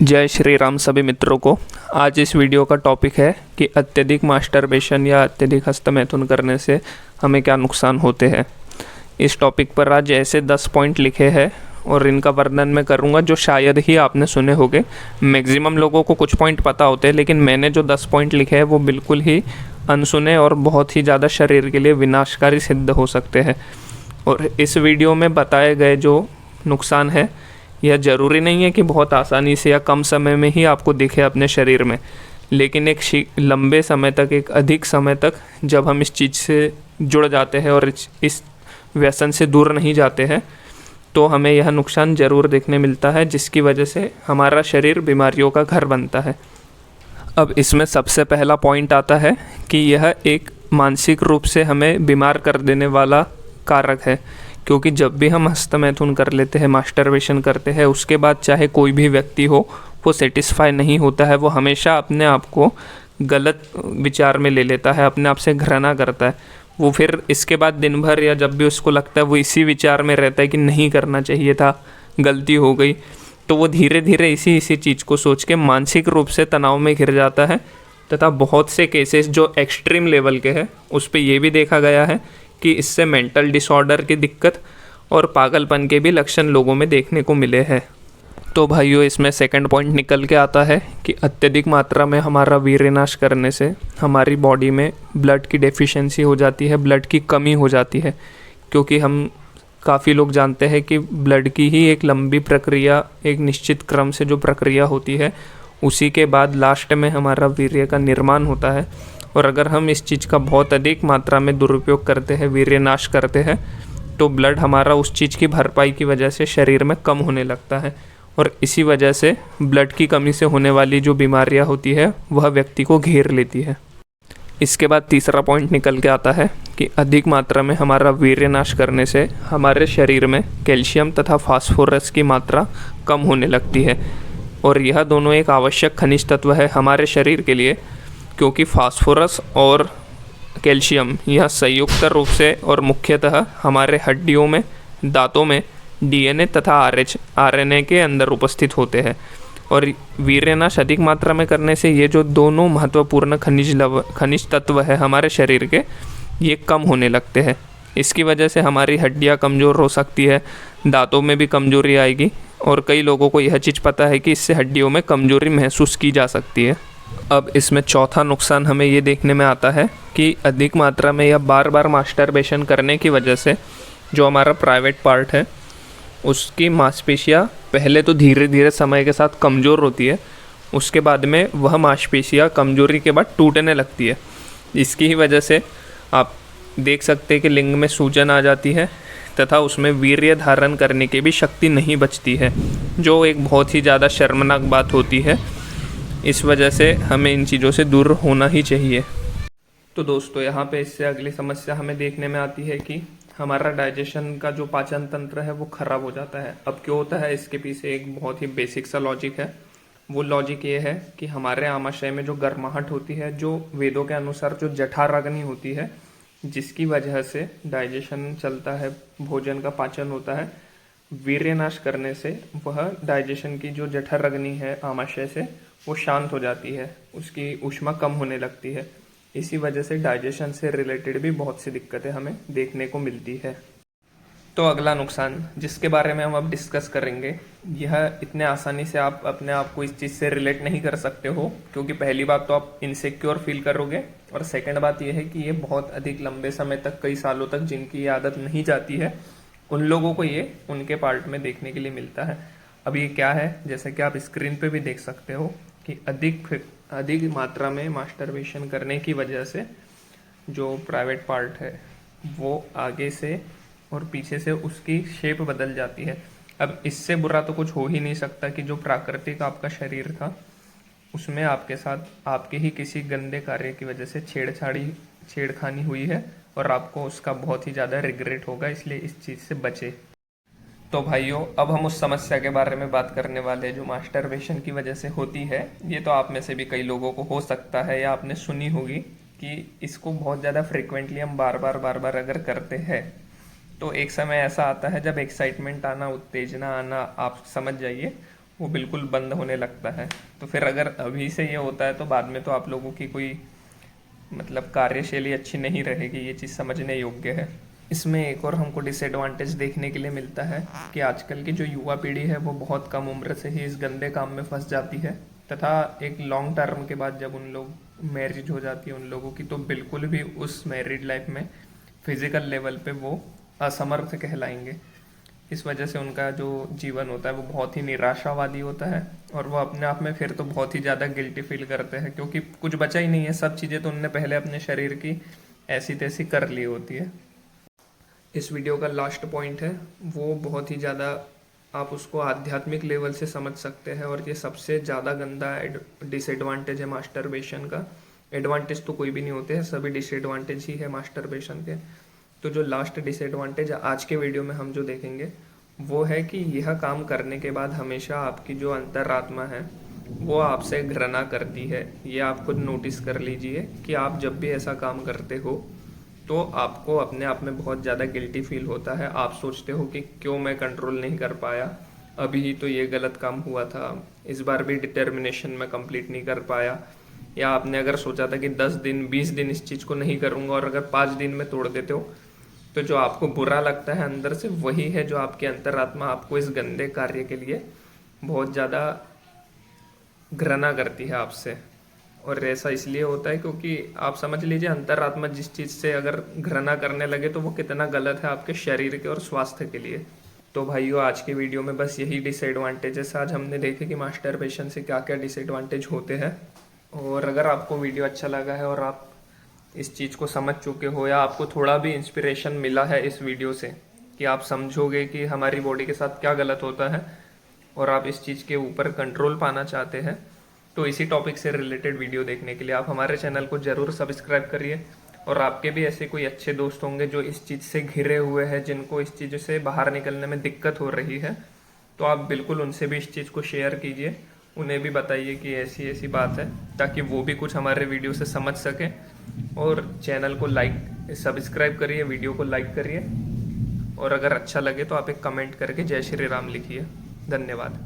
जय श्री राम सभी मित्रों को। आज इस वीडियो का टॉपिक है कि अत्यधिक मास्टरबेशन या अत्यधिक हस्तमैथुन करने से हमें क्या नुकसान होते हैं। इस टॉपिक पर आज ऐसे 10 पॉइंट लिखे हैं और इनका वर्णन मैं करूंगा जो शायद ही आपने सुने होंगे। मैक्सिमम लोगों को कुछ पॉइंट पता होते हैं, लेकिन मैंने जो 10 पॉइंट लिखे हैं वो बिल्कुल ही अनसुने और बहुत ही ज़्यादा शरीर के लिए विनाशकारी सिद्ध हो सकते हैं। और इस वीडियो में बताए गए जो नुकसान है यह ज़रूरी नहीं है कि बहुत आसानी से या कम समय में ही आपको दिखे अपने शरीर में, लेकिन एक लंबे समय तक, एक अधिक समय तक जब हम इस चीज़ से जुड़ जाते हैं और इस व्यसन से दूर नहीं जाते हैं तो हमें यह नुकसान ज़रूर देखने मिलता है, जिसकी वजह से हमारा शरीर बीमारियों का घर बनता है। अब इसमें सबसे पहला पॉइंट आता है कि यह एक मानसिक रूप से हमें बीमार कर देने वाला कारक है, क्योंकि जब भी हम हस्तमैथुन कर लेते हैं, मास्टरबेशन करते हैं, उसके बाद चाहे कोई भी व्यक्ति हो वो सेटिस्फाई नहीं होता है। वो हमेशा अपने आप को गलत विचार में ले लेता है, अपने आप से घृणा करता है। वो फिर इसके बाद दिन भर या जब भी उसको लगता है वो इसी विचार में रहता है कि नहीं करना चाहिए था, गलती हो गई, तो वो धीरे धीरे इसी चीज़ को सोच के मानसिक रूप से तनाव में घिर जाता है। तथा बहुत से केसेस जो एक्सट्रीम लेवल के हैं उस पर यह भी देखा गया है कि इससे मेंटल डिसऑर्डर की दिक्कत और पागलपन के भी लक्षण लोगों में देखने को मिले हैं। तो भाइयों, इसमें सेकंड पॉइंट निकल के आता है कि अत्यधिक मात्रा में हमारा वीर्यनाश करने से हमारी बॉडी में ब्लड की डेफिशिएंसी हो जाती है, ब्लड की कमी हो जाती है। क्योंकि हम काफ़ी लोग जानते हैं कि ब्लड की ही एक लंबी प्रक्रिया, एक निश्चित क्रम से जो प्रक्रिया होती है, उसी के बाद लास्ट में हमारा वीर्य का निर्माण होता है। और अगर हम इस चीज़ का बहुत अधिक मात्रा में दुरुपयोग करते हैं, वीर्यनाश करते हैं, तो ब्लड हमारा उस चीज़ की भरपाई की वजह से शरीर में कम होने लगता है और इसी वजह से ब्लड की कमी से होने वाली जो बीमारियां होती है वह व्यक्ति को घेर लेती है। इसके बाद तीसरा पॉइंट निकल के आता है कि अधिक मात्रा में हमारा वीर्यनाश करने से हमारे शरीर में कैल्शियम तथा फास्फोरस की मात्रा कम होने लगती है। और यह दोनों एक आवश्यक खनिज तत्व है हमारे शरीर के लिए, क्योंकि फास्फोरस और कैल्शियम यह संयुक्त रूप से और मुख्यतः हमारे हड्डियों में, दांतों में, डीएनए तथा आरएनए के अंदर उपस्थित होते हैं। और वीर्यनाश अधिक मात्रा में करने से ये जो दोनों महत्वपूर्ण खनिज तत्व है हमारे शरीर के, ये कम होने लगते हैं। इसकी वजह से हमारी हड्डियाँ कमज़ोर हो सकती है, दांतों में भी कमज़ोरी आएगी और कई लोगों को यह चीज़ पता है कि इससे हड्डियों में कमज़ोरी महसूस की जा सकती है। अब इसमें चौथा नुकसान हमें ये देखने में आता है कि अधिक मात्रा में या बार बार मास्टरबेशन करने की वजह से जो हमारा प्राइवेट पार्ट है उसकी मांसपेशियाँ पहले तो धीरे धीरे समय के साथ कमज़ोर होती है, उसके बाद में वह मांसपेशियाँ कमज़ोरी के बाद टूटने लगती है। इसकी ही वजह से आप देख सकते हैं कि लिंग में सूजन आ जाती है तथा उसमें वीर्य धारण करने की भी शक्ति नहीं बचती है, जो एक बहुत ही ज़्यादा शर्मनाक बात होती है। इस वजह से हमें इन चीज़ों से दूर होना ही चाहिए। तो दोस्तों, यहाँ पे इससे अगली समस्या हमें देखने में आती है कि हमारा डाइजेशन का जो पाचन तंत्र है वो ख़राब हो जाता है। अब क्यों होता है, इसके पीछे एक बहुत ही बेसिक सा लॉजिक है। वो लॉजिक ये है कि हमारे आमाशय में जो गर्माहट होती है, जो वेदों के अनुसार जो जठराग्नि होती है, जिसकी वजह से डाइजेशन चलता है, भोजन का पाचन होता है, वीर्यनाश करने से वह डाइजेशन की जो जठराग्नि है आमाशय से वो शांत हो जाती है, उसकी ऊष्मा कम होने लगती है। इसी वजह से डाइजेशन से रिलेटेड भी बहुत सी दिक्कतें हमें देखने को मिलती है। तो अगला नुकसान जिसके बारे में हम अब डिस्कस करेंगे, यह इतने आसानी से आप अपने आप को इस चीज़ से रिलेट नहीं कर सकते हो, क्योंकि पहली बात तो आप इनसिक्योर फील करोगे और सेकंड बात यह है कि ये बहुत अधिक लंबे समय तक, कई सालों तक जिनकी ये आदत नहीं जाती है, उन लोगों को ये उनके पार्ट में देखने के लिए मिलता है। अब ये क्या है, जैसे कि आप स्क्रीन पे भी देख सकते हो कि अधिक मात्रा में मास्टरबेशन करने की वजह से जो प्राइवेट पार्ट है वो आगे से और पीछे से उसकी शेप बदल जाती है। अब इससे बुरा तो कुछ हो ही नहीं सकता कि जो प्राकृतिक आपका शरीर था उसमें आपके साथ आपके ही किसी गंदे कार्य की वजह से छेड़खानी हुई है और आपको उसका बहुत ही ज़्यादा रिग्रेट होगा, इसलिए इस चीज़ से बचे। तो भाइयों, अब हम उस समस्या के बारे में बात करने वाले हैं जो मास्टरबेशन की वजह से होती है। ये तो आप में से भी कई लोगों को हो सकता है या आपने सुनी होगी कि इसको बहुत ज़्यादा फ्रिक्वेंटली हम बार बार अगर करते हैं तो एक समय ऐसा आता है जब एक्साइटमेंट आना, उत्तेजना आना, आप समझ जाइए, वो बिल्कुल बंद होने लगता है। तो फिर अगर अभी से ये होता है तो बाद में तो आप लोगों की कोई मतलब कार्यशैली अच्छी नहीं रहेगी, ये चीज़ समझने योग्य है। इसमें एक और हमको डिसएडवांटेज देखने के लिए मिलता है कि आजकल की जो युवा पीढ़ी है वो बहुत कम उम्र से ही इस गंदे काम में फंस जाती है, तथा एक लॉन्ग टर्म के बाद जब उन लोग मैरिज हो जाती है उन लोगों की, तो बिल्कुल भी उस मैरिड लाइफ में फिजिकल लेवल पे वो असमर्थ कहलाएंगे। इस वजह से उनका जो जीवन होता है वो बहुत ही निराशावादी होता है, और वो अपने आप में फिर तो बहुत ही ज़्यादा गिल्टी फील करते हैं, क्योंकि कुछ बचा ही नहीं है। सब चीज़ें तो उनने पहले अपने शरीर की ऐसी तैसी कर ली होती है। इस वीडियो का लास्ट पॉइंट है वो बहुत ही ज़्यादा आप उसको आध्यात्मिक लेवल से समझ सकते हैं, और ये सबसे ज़्यादा गंदा डिसएडवांटेज है मास्टरबेशन का। एडवांटेज तो कोई भी नहीं होते हैं, सभी डिसएडवांटेज ही है मास्टरबेशन के। तो जो लास्ट डिसएडवांटेज आज के वीडियो में हम जो देखेंगे वो है कि यह काम करने के बाद हमेशा आपकी जो अंतरात्मा है वो आपसे घृणा करती है। ये आप खुद नोटिस कर लीजिए कि आप जब भी ऐसा काम करते हो तो आपको अपने आप में बहुत ज़्यादा गिल्टी फील होता है। आप सोचते हो कि क्यों मैं कंट्रोल नहीं कर पाया, अभी ही तो ये गलत काम हुआ था, इस बार भी डिटर्मिनेशन में कंप्लीट नहीं कर पाया। या आपने अगर सोचा था कि 10 दिन 20 दिन इस चीज़ को नहीं करूँगा और अगर 5 दिन में तोड़ देते हो, तो जो आपको बुरा लगता है अंदर से वही है जो आपकी अंतरात्मा आपको इस गंदे कार्य के लिए बहुत ज़्यादा घृणा करती है आपसे। और ऐसा इसलिए होता है क्योंकि आप समझ लीजिए अंतरात्मा जिस चीज़ से अगर घृणा करने लगे तो वो कितना गलत है आपके शरीर के और स्वास्थ्य के लिए। तो भाइयों आज के वीडियो में बस यही डिसएडवांटेजेस आज हमने देखे कि मास्टरबेशन से क्या क्या डिसएडवांटेज होते हैं। और अगर आपको वीडियो अच्छा लगा है और आप इस चीज़ को समझ चुके हो, या आपको थोड़ा भी इंस्पिरेशन मिला है इस वीडियो से कि आप समझोगे कि हमारी बॉडी के साथ क्या गलत होता है और आप इस चीज़ के ऊपर कंट्रोल पाना चाहते हैं, तो इसी टॉपिक से रिलेटेड वीडियो देखने के लिए आप हमारे चैनल को ज़रूर सब्सक्राइब करिए। और आपके भी ऐसे कोई अच्छे दोस्त होंगे जो इस चीज़ से घिरे हुए हैं, जिनको इस चीज़ से बाहर निकलने में दिक्कत हो रही है, तो आप बिल्कुल उनसे भी इस चीज़ को शेयर कीजिए, उन्हें भी बताइए कि ऐसी ऐसी बात है, ताकि वो भी कुछ हमारे वीडियो से समझ सकें। और चैनल को सब्सक्राइब करिए, वीडियो को लाइक करिए, और अगर अच्छा लगे तो आप एक कमेंट करके जय श्री राम लिखिए। धन्यवाद।